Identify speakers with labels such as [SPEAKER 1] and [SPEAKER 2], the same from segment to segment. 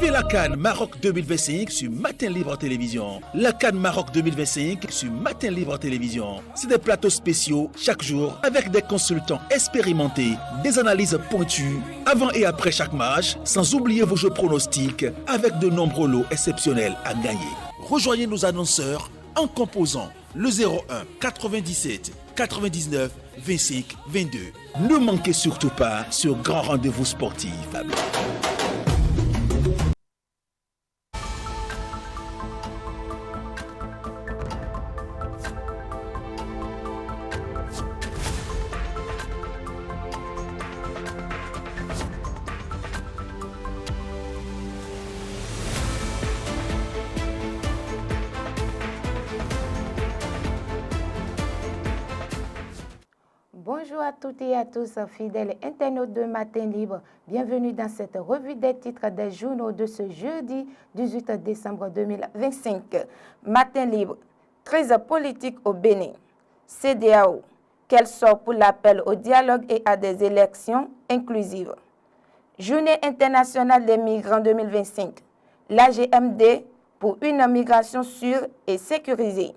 [SPEAKER 1] Vivez la CAN Maroc 2025 sur Matin Libre Télévision. La CAN Maroc 2025 sur Matin Libre Télévision. C'est des plateaux spéciaux chaque jour avec des consultants expérimentés, des analyses pointues avant et après chaque match, sans oublier vos jeux pronostics avec de nombreux lots exceptionnels à gagner. Rejoignez nos annonceurs en composant le 01 97 99 25 22. Ne manquez surtout pas ce grand rendez-vous sportif.
[SPEAKER 2] Bonjour à toutes et à tous, fidèles internautes de Matin Libre. Bienvenue dans cette revue des titres des journaux de ce jeudi 18 décembre 2025. Matin Libre, crise politique au Bénin. CEDEAO, quel sort pour l'appel au dialogue et à des élections inclusives. Journée internationale des migrants 2025. L'AGMD pour une migration sûre et sécurisée.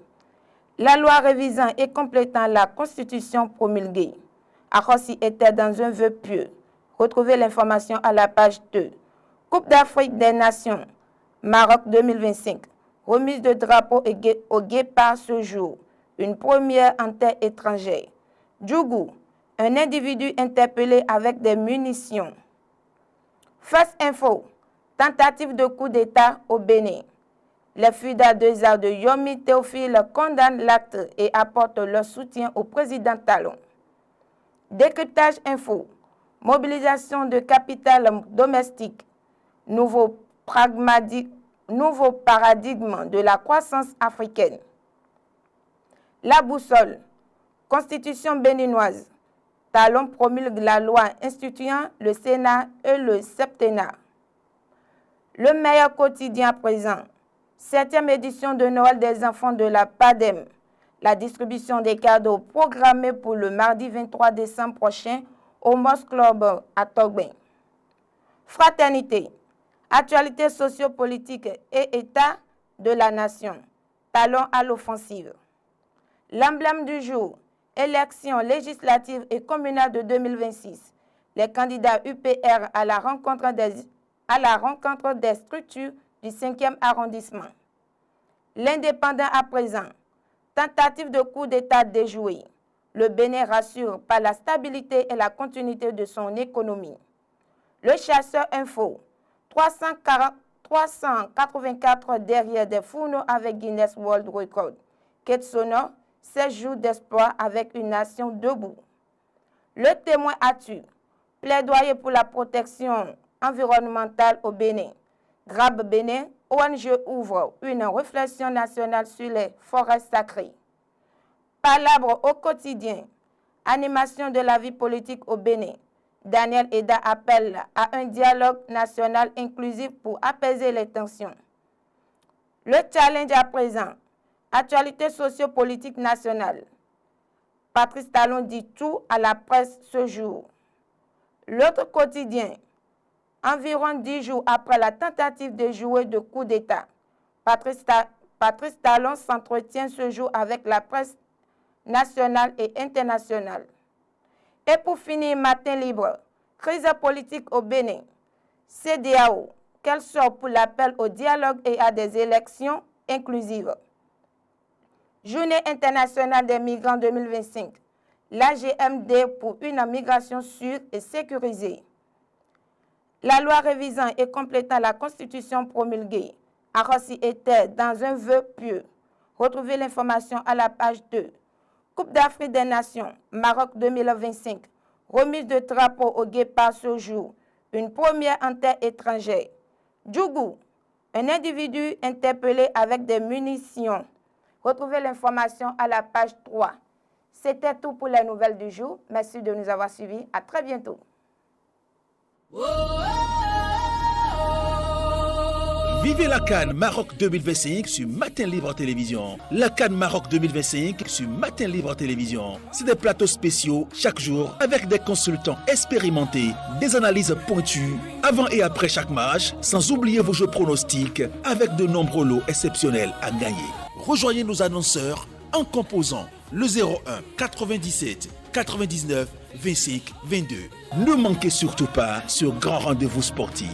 [SPEAKER 2] La loi révisant et complétant la Constitution promulguée. Arossi était dans un vœu pieux. Retrouvez l'information à la page 2. Coupe d'Afrique des Nations, Maroc 2025. Remise de drapeau au Guépard ce jour. Une première en terre étrangère. Djougou, un individu interpellé avec des munitions. Face Info, tentative de coup d'État au Bénin. Les FUDA 2A de Yomi Théophile condamnent l'acte et apportent leur soutien au président Talon. Décryptage Info, mobilisation de capital domestique, nouveau paradigme de la croissance africaine. La boussole, constitution béninoise, Talon promulgue la loi instituant le Sénat et le septennat. Le meilleur quotidien présent. 7e édition de Noël des enfants de la PADEM. La distribution des cadeaux programmée pour le mardi 23 décembre prochain au Mosque Club à Togben. Fraternité, actualité sociopolitique et état de la nation. Talon à l'offensive. L'emblème du jour, élections législatives et communales de 2026. Les candidats UPR à la rencontre des structures du 5e arrondissement. L'indépendant à présent. Tentative de coup d'État déjouée. Le Bénin rassure par la stabilité et la continuité de son économie. Le chasseur info. 384 derrière des fourneaux avec Guinness World Record. Quête sonore, 16 jours d'espoir avec une nation debout. Le témoin a-tu. Plaidoyer pour la protection environnementale au Bénin. Grab Bénin, ONG ouvre une réflexion nationale sur les forêts sacrées. Palabre au quotidien. Animation de la vie politique au Bénin. Daniel Eda appelle à un dialogue national inclusif pour apaiser les tensions. Le challenge à présent. Actualité sociopolitique nationale. Patrice Talon dit tout à la presse ce jour. L'autre quotidien. Environ 10 jours après la tentative de jouer de coup d'État, Patrice Talon s'entretient ce jour avec la presse nationale et internationale. Et pour finir, Matin Libre, crise politique au Bénin. CEDEAO, quel sort pour l'appel au dialogue et à des élections inclusives. Journée internationale des migrants 2025. L'AGMD pour une migration sûre et sécurisée. La loi révisant et complétant la Constitution promulguée. Arossi était dans un vœu pieux. Retrouvez l'information à la page 2. Coupe d'Afrique des Nations, Maroc 2025. Remise de drapeau au Guépard ce jour. Une première en terre étrangère. Djougou, un individu interpellé avec des munitions. Retrouvez l'information à la page 3. C'était tout pour les nouvelles du jour. Merci de nous avoir suivis. À très bientôt.
[SPEAKER 1] Vivez la CAN Maroc 2025 sur Matin Libre Télévision. La CAN Maroc 2025 sur Matin Libre Télévision. C'est des plateaux spéciaux chaque jour avec des consultants expérimentés, des analyses pointues avant et après chaque match, sans oublier vos jeux pronostics avec de nombreux lots exceptionnels à gagner. Rejoignez nos annonceurs en composant le 01 97 99 25 22. Ne manquez surtout pas ce grand rendez-vous sportif.